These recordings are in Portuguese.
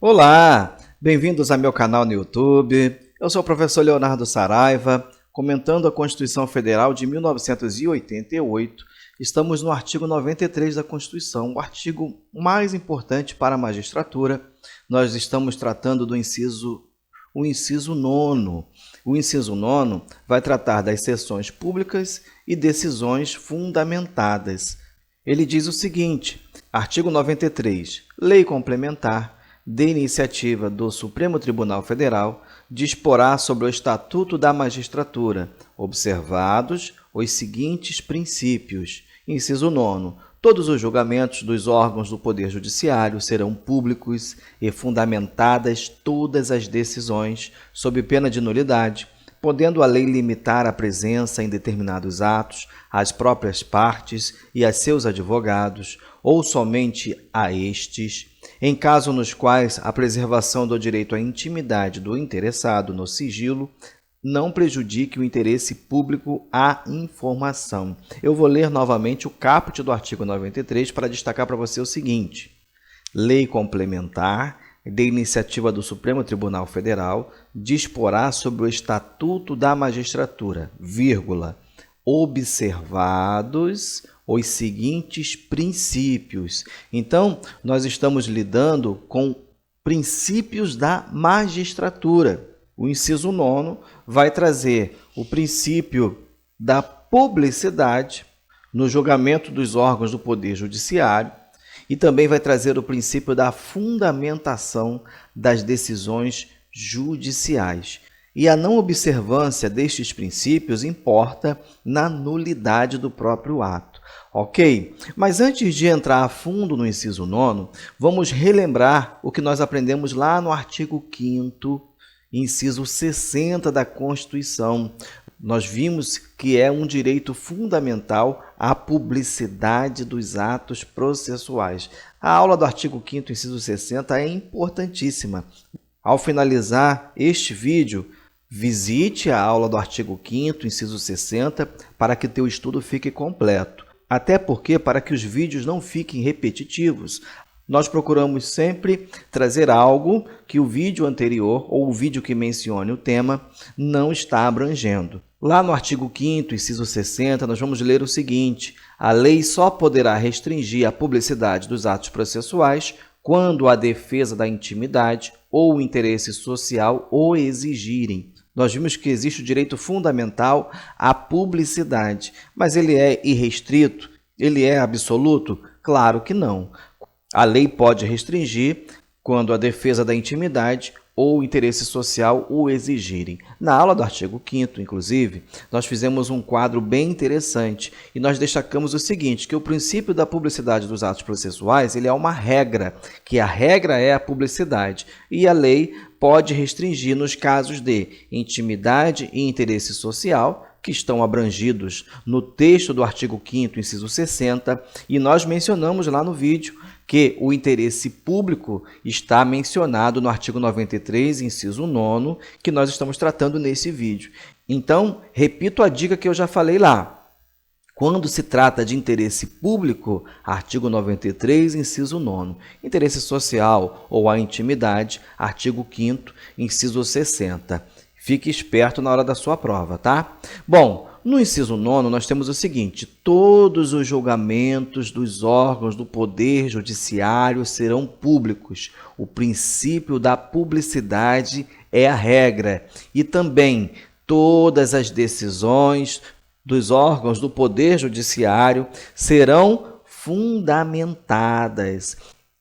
Olá, bem-vindos ao meu canal no YouTube. Eu sou o professor Leonardo Saraiva, comentando a Constituição Federal de 1988. Estamos no artigo 93 da Constituição, o artigo mais importante para a magistratura. Nós estamos tratando do inciso 9. O inciso 9 vai tratar das sessões públicas e decisões fundamentadas. Ele diz o seguinte, artigo 93, lei complementar, de iniciativa do Supremo Tribunal Federal, disporá sobre o Estatuto da Magistratura, observados os seguintes princípios. Inciso 9. Todos os julgamentos dos órgãos do Poder Judiciário serão públicos e fundamentadas todas as decisões, sob pena de nulidade, podendo a lei limitar a presença em determinados atos às próprias partes e a seus advogados, ou somente a estes, em casos nos quais a preservação do direito à intimidade do interessado no sigilo não prejudique o interesse público à informação. Eu vou ler novamente o caput do artigo 93 para destacar para você o seguinte. Lei complementar de iniciativa do Supremo Tribunal Federal disporá sobre o Estatuto da Magistratura, observados os seguintes princípios. Então, nós estamos lidando com princípios da magistratura. O inciso 9 vai trazer o princípio da publicidade no julgamento dos órgãos do Poder Judiciário e também vai trazer o princípio da fundamentação das decisões judiciais. E a não observância destes princípios importa na nulidade do próprio ato. Ok? Mas antes de entrar a fundo no inciso 9, vamos relembrar o que nós aprendemos lá no artigo 5º, inciso 60 da Constituição. Nós vimos que é um direito fundamental a publicidade dos atos processuais. A aula do artigo 5º, inciso 60, é importantíssima. Ao finalizar este vídeo, visite a aula do artigo 5º, inciso 60, para que teu estudo fique completo. Até porque, para que os vídeos não fiquem repetitivos, nós procuramos sempre trazer algo que o vídeo anterior ou o vídeo que mencione o tema não está abrangendo. Lá no artigo 5º, inciso 60, nós vamos ler o seguinte: a lei só poderá restringir a publicidade dos atos processuais quando a defesa da intimidade ou o interesse social o exigirem. Nós vimos que existe o direito fundamental à publicidade, mas ele é irrestrito? Ele é absoluto? Claro que não. A lei pode restringir quando a defesa da intimidade ou o interesse social o exigirem. Na aula do artigo 5º, inclusive, nós fizemos um quadro bem interessante e nós destacamos o seguinte, que o princípio da publicidade dos atos processuais ele é uma regra, que a regra é a publicidade e a lei pode restringir nos casos de intimidade e interesse social, que estão abrangidos no texto do artigo 5º, inciso 60, e nós mencionamos lá no vídeo que o interesse público está mencionado no artigo 93, inciso 9, que nós estamos tratando nesse vídeo. Então, repito a dica que eu já falei lá. Quando se trata de interesse público, artigo 93, inciso 9. Interesse social ou a intimidade, artigo 5º, inciso 60. Fique esperto na hora da sua prova, tá? Bom, no inciso 9 nós temos o seguinte, todos os julgamentos dos órgãos do Poder Judiciário serão públicos. O princípio da publicidade é a regra. E também todas as decisões dos órgãos do Poder Judiciário serão fundamentadas.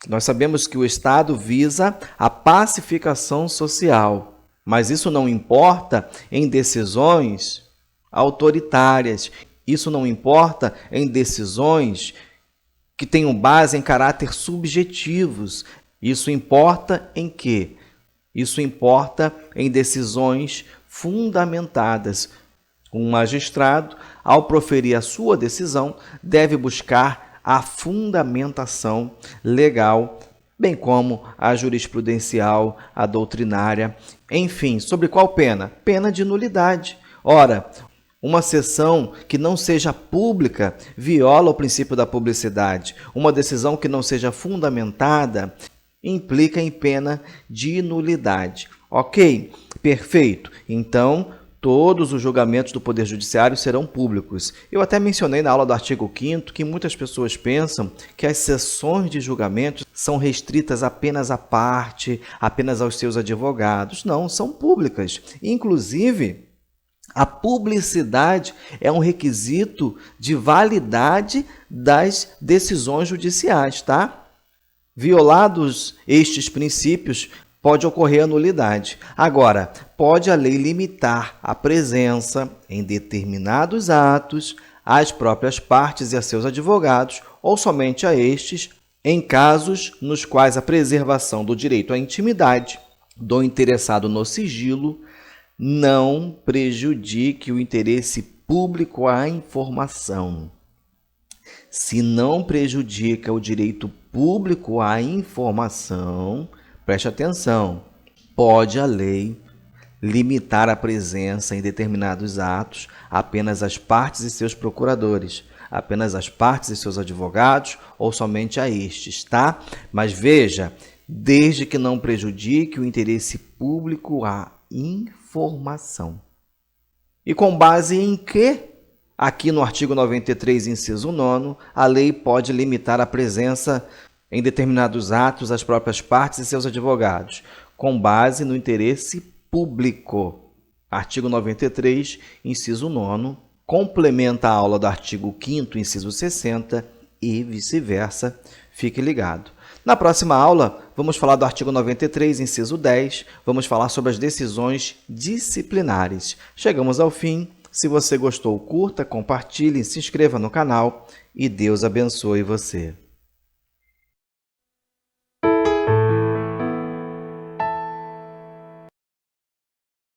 Nós sabemos que o Estado visa a pacificação social, mas isso não importa em decisões autoritárias, isso não importa em decisões que tenham base em caráter subjetivos. Isso importa em quê? Isso importa em decisões fundamentadas. Um magistrado, ao proferir a sua decisão, deve buscar a fundamentação legal, bem como a jurisprudencial, a doutrinária, enfim, sobre qual pena? Pena de nulidade. Ora, uma sessão que não seja pública viola o princípio da publicidade. Uma decisão que não seja fundamentada implica em pena de nulidade. Ok? Perfeito. Então, todos os julgamentos do Poder Judiciário serão públicos. Eu até mencionei na aula do artigo 5º que muitas pessoas pensam que as sessões de julgamento são restritas apenas à parte, apenas aos seus advogados. Não, são públicas. Inclusive, a publicidade é um requisito de validade das decisões judiciais, tá? Violados estes princípios, pode ocorrer a nulidade. Agora, pode a lei limitar a presença em determinados atos às próprias partes e a seus advogados, ou somente a estes, em casos nos quais a preservação do direito à intimidade do interessado no sigilo não prejudique o interesse público à informação. Se não prejudica o direito público à informação, preste atenção, pode a lei limitar a presença em determinados atos apenas às partes e seus procuradores, apenas às partes e seus advogados ou somente a estes, tá? Mas veja, desde que não prejudique o interesse público à informação. E com base em que? Aqui no artigo 93, inciso 9, a lei pode limitar a presença em determinados atos às próprias partes e seus advogados, com base no interesse público. Artigo 93, inciso 9, complementa a aula do artigo 5º, inciso 60 e vice-versa. Fique ligado. Na próxima aula, vamos falar do artigo 93, inciso 10, vamos falar sobre as decisões disciplinares. Chegamos ao fim. Se você gostou, curta, compartilhe, se inscreva no canal e Deus abençoe você.